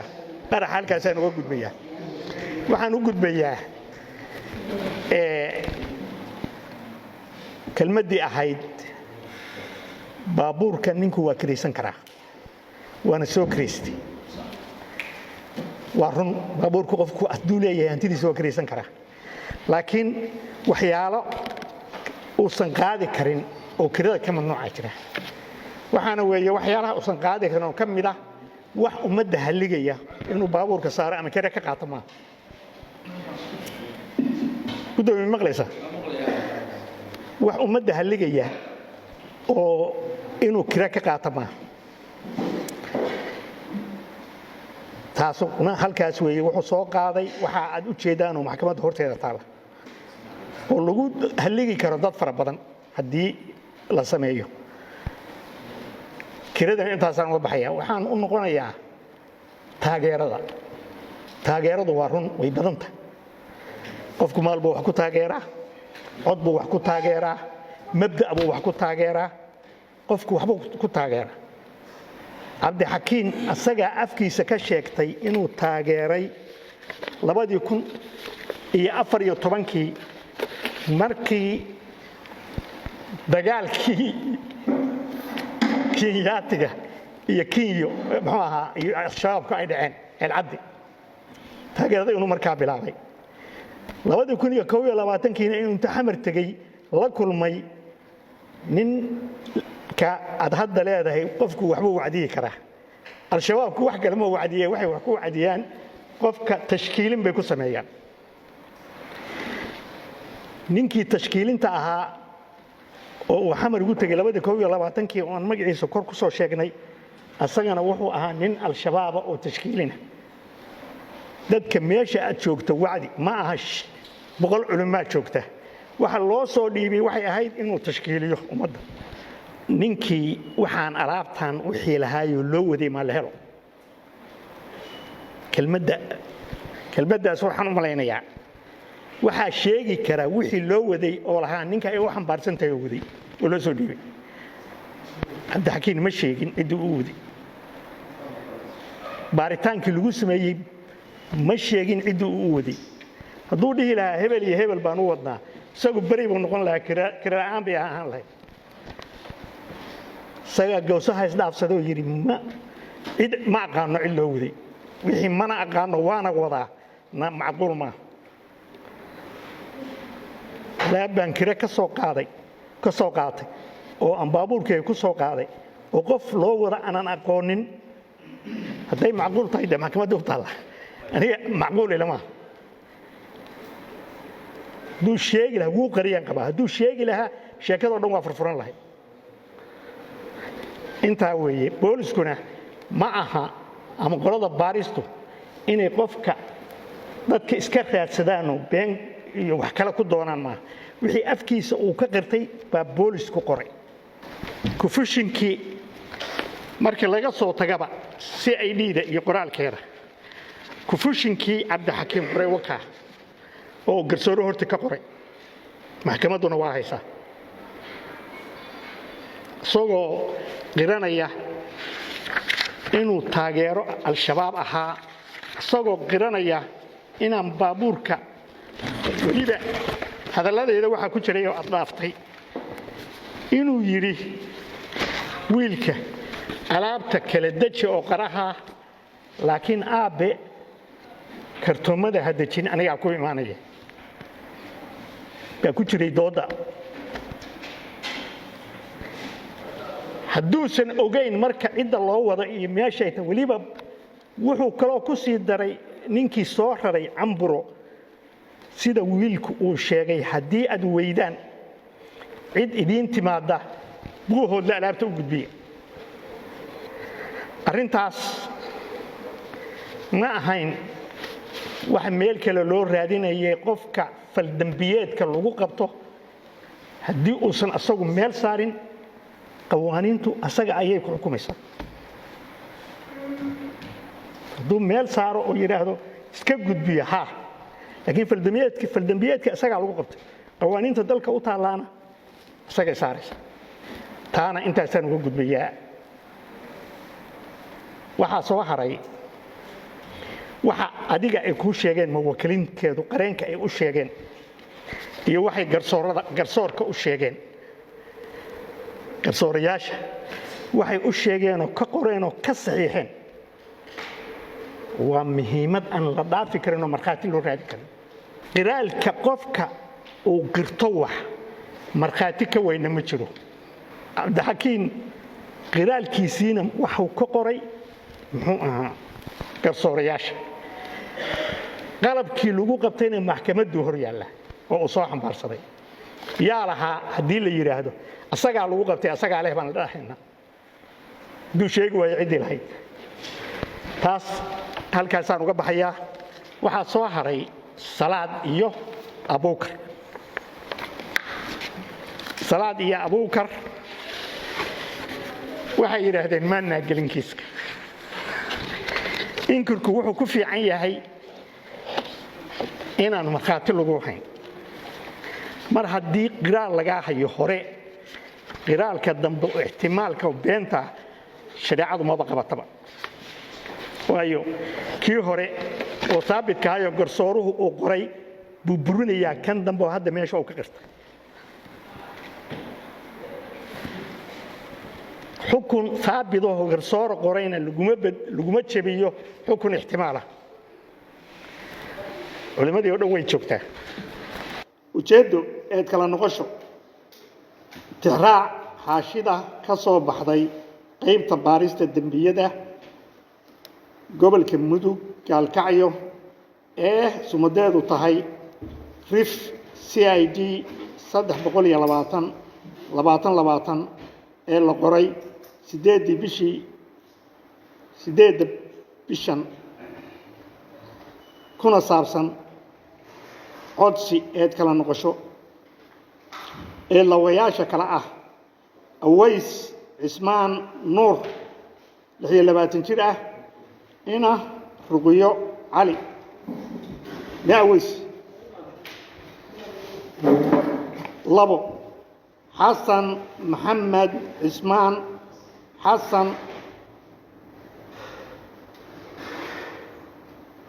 qarax halkaas aan uga gudbayaa waxaan u gudbayaa kelmadii ahayd baabuurka ninku waa kireysan karaa waana soo kireystay waa run baabuurku qofku aduu leeyahay hantidiisa waa kireysan karaa laakiin waxyaalo uusan qaadi karin oo kirada ka mamnuuca jira waxaana weeye waxyaalaha uusan qaadi karin oo ka mid ah wax ummadda haligaya inuu baabuurka saaro ama kira ka qaato ma gudoomiye maqlaysa wax ummadda haligaya oo inuu kira ka qaato ma taasuna halkaas weeye wuxuu soo qaaday waxa aad u jeedaan oo maxkamadda horteeda taala oo lagu haligi karo dad fara badan haddii la sameeyo kiradan intaasaan uga baxaya waxaan u noqonayaa taageeradu waa run way badanta qofku maal buu wax ku taageeraa cod buu wax ku taageeraa mabda' buu wax ku taageeraa qofku waxbuu ku taageeraa cabdi xakiin asagaa afkiisa ka sheegtay inuu taageeray 2014 markii dagaalkii kenyaatiga iyo kenyo muxuu ahaa iyo shabaabku ay dhaceen elcaddi taageerada inuu markaa bilaabay 2021 inuu inta xamar tegey la kulmay nin ka aad hadda leedahay qofku waxbuu wacdiyi karaa al-shabaabku wax kale ma wacdiyeen waxay wax ku wacdiyaan qofka tashkiilin bay ku sameeyaan ninkii tashkiilinta ahaa oo uu xamar ugu tagay 2021 oo aan magaciisa kor ku soo sheegnay asagana wuxuu ahaa nin al-shabaab oo tashkiilina dadka meesha aad joogto wacdi ma aha boqol culumaad joogta waxa loo soo dhiibay waxay ahayd inuu tashkiiliyo ummadda ninkii waxaan alaabtan wixii lahaayo loo waday ma la helo kelmaddaas waxaan u malaynayaa waxaa sheegi kara wixii loo waday oo lahaa ninka ay u xambaarsan tahay waday oo loo soo dhiibay cabdi xakiin ma sheegin cidii uu waday baaritaankii lagu sameeyey ma sheegin cidii uu waday hadduu dhihi lahaa hebel iyo hebel baan u wadnaa isagu beri buu noqon lahaa kira la'aan bay ahaan lahayd isagaa gowsaha isdhaafsadoo yidhi ma aqaano cid loo waday wixii mana aqaano waana wadaa macquul maaha laabaan kire ka soo qaatay oo aan baabuurkayga ku soo qaaday oo qof loo wada aanan aqoonin hadday macquul tahay de maxkamadda u taalla aniga macquul ilama hadduu sheegi lahaa wuu qariyaan qabaa hadduu sheegi lahaa sheekadoo dhan waa furfuran lahayd intaa weeye booliskuna ma aha ama qolada baaristu inay qofka dadka iska raadsadaanoo been iyo wax kale ku doonaan maaha wixii afkiisa uu ka qirtay baa boolisku qoray kufushinkii markii laga soo tagaba CID-da iyo qoraalkeeda kufushinkii cabdixakiim qoray wakaa oo garsoore horta ka qoray maxkamadduna waa haysaa isagoo qiranaya inuu taageero al-shabaab ahaa isagoo qiranaya inaan baabuurka weliba hadalladeeda waxaa ku jiray oo addhaaftay inuu yidhi wiilka alaabta kala deji oo qaraha laakiin aabbe kartoomada ha dejin anigaa ku imaanaya baa ku jiray doodda hadduusan ogayn marka cidda loo wada iyo meeshayta weliba wuxuu kaloo ku sii daray ninkii soo raray camburo sida wiilku uu sheegay haddii aad weydaan cid idiin timaadda buuhoodla alaabta u gudbiya arrintaas ma ahayn wax meel kale loo raadinayay qofka faldambiyeedka lagu qabto haddii uusan asagu meel saarin qawaaniintu asaga ayay ku xukumaysaa hadduu meel saaro oo yidhaahdo iska gudbiya haa laakiin faldambiyeedka isagaa lagu qabtay qawaaniinta dalka u taallaana isagay saaraysa taana intaasaan uga gudbayaa waxaa soo haray waxa adiga ay kuu sheegeen muwakilinkeedu qareenka ay u sheegeen iyo waxay garsoorka u sheegeen garsoorayaasha waxay u sheegeenoo ka qoreenoo ka saxiixeen waa muhiimad aan la dhaafi karinoo markhaati loo raadi karin qiraalka qofka uu qirto wax markhaati ka weyna ma jiro cabdixakiin qiraalkiisiina waxuu ka qoray muxuu ahaa garsoorayaasha qalabkii lagu qabtayna maxkamaddu hor yaalla oo uu soo xambaarsaday yaa lahaa haddii la yidhaahdo asagaa lagu qabtay asagaa leh baan la dhahaynaa hadduu sheegi waayo ciddii lahayd taas halkaasaan uga baxayaa waxaa soo haray salaad iyo abuukar salaad iyo abuukar waxay yidhaahdeen maannaa gelin kiiska inkirku wuxuu ku fiican yahay inaan markhaati lagu hayn mar haddii qiraal lagaa hayo hore qiraalka dambe oo ixtimaalka beenta shareecadu maba qabataba waayo kii hore oo saabidka ahayo garsooruhu uu qoray buu burinayaa kan dambe oo hadda meesha uu ka qirtay xukun saabidoo garsooro qorayna laguma jabiyo xukun ixtimaalah culimmadii oo dhan way joogtaa ujeeddo eed kala noqosho tixraac xaashida ka soo baxday qaybta baarista dembiyada gobolka mudug gaalkacyo ee sumadeedu tahay rif CID 320 ee la qoray 8 bishan kuna saabsan codsi eed kala noqosho ee lawayaasha kala ah aways cismaan nuur 26 jir ah ina ruqiyo cali daaways labo xasan maxamed cismaan xasan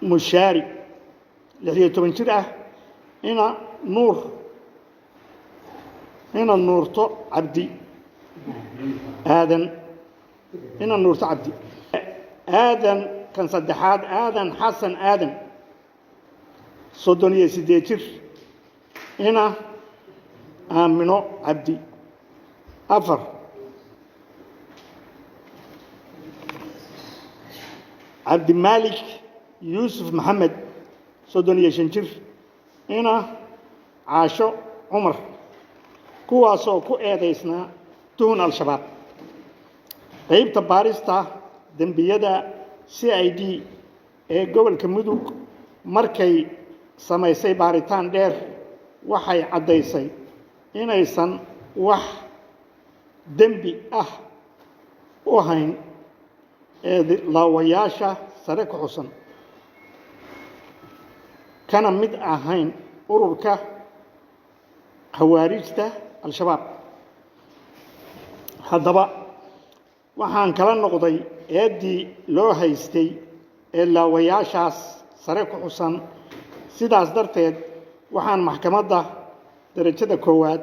mushaari 16 jir ah ina nuurto cabdi آدن إن النور عبدي آدن كان صدحات آدن حسن آدن صدني سيديتر هنا آمنو عبدي أفر عبد المالك يوسف محمد صدني شنجر هنا عاشو عمر كواسو كو ايديسنا تون الشباب قيبتا باريستا دنبيادا CID ee gobolka mudug markay samaysay baaritaan dheer waxay cadaysay inaysan wax dembi ah u hayn laawayaasha sare ku xusan kana mid ahayn ururka khawaarijta al-shabaab haddaba waxaan kala noqday eedii loo haystay ee laawayaashaas sare ku xusan sidaas darteed waxaan maxkamadda darajada koowaad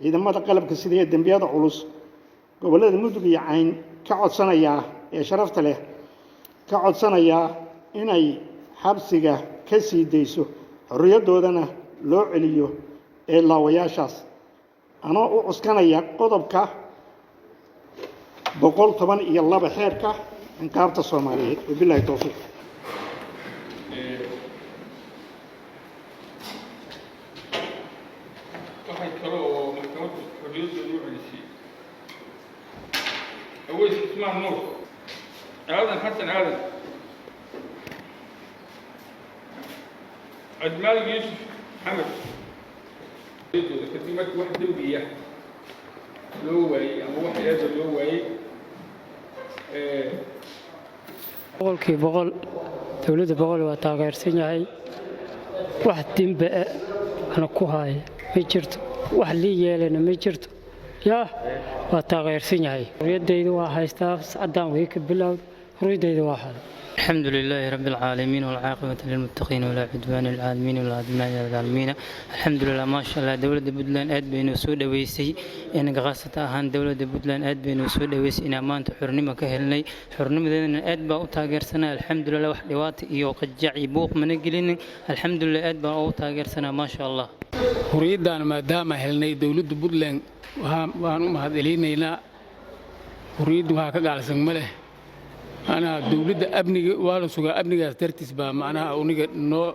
ciidamada qalabka sida ee dembiyada culus gobollada mudug iyo cayn ka codsanayaa ee sharafta leh ka codsanayaa inay xabsiga ka sii dayso xorriyadoodana loo celiyo ee laawayaashaas anoo u cuskanaya qodobka 112 xeerka inqaabta Soomaaliyeed wabillahi tawfiiq waxay kaloo maxkamadda xorriyadda u celisay aweys ismaan nuur aadan xasan aadan عدمال يوسف محمد كتيمات واحد دولية لوواي أما واحد هذا لوواي boqolkii boqol dawladda boqol waa taageersan yahay wax dambe ana ku haaya ma jirto wax lii yeelana ma jirto yaa waa taageersan yahay xorriyadayda waa haystaa saacadaan way ka bilowd xorriyadayda waa haday الحمد لله رب العالمين والعاقبة للمتقين ولا عدوان للعالمين ولا عدوان للعالمين الحمد لله ما شاء الله دولة بدلان آد بين وسود ويسي إن قاصة أهان دولة بدلان آد بين وسود ويسي إن أمان تحرني مكهلني حرني ذن آد بأو تاجر سنة الحمد لله وحدوات يوقجع يبوق من الجلين الحمد لله آد بأو تاجر سنة ما شاء الله أريد أن ما دام هلني دولة بدلان وهانم هذلينا أريد وهكذا على سمله أنا دولة أبني ولا سوى أبني ترتيس با معناها أونيك نو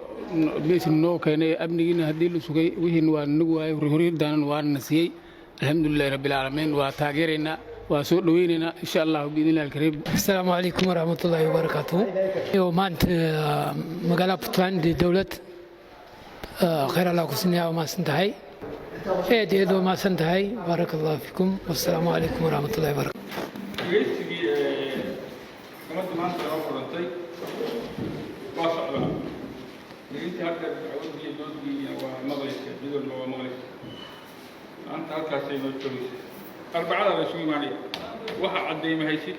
بيس نو كان أبني هديله سوى وهن ونقوا يريد دان وانسي الحمد لله رب العالمين وتاجرنا وسوء دويننا إن شاء الله بإذن الله الكريم. السلام عليكم ورحمة الله وبركاته. يوم أنت مقالة بطلان دي دولة خير الله كسنيا وما سنتهاي. إيه دو ما سنتهاي بارك الله فيكم والسلام عليكم ورحمة الله وبركاته. كمان زمان ترى فرنسي واصع بقى انت هكذا بتعود دي دول دي ومغلس دول هو مغلس انت هكذا سي ما تقولي اربعه على شو معني واحد عدي ما هيشي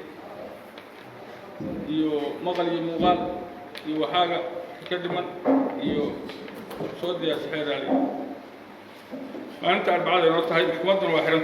يو مغلي مغال يو حاجه كدما يو صوت يا سحر علي وانت اربعه نقطه هي كمان واحد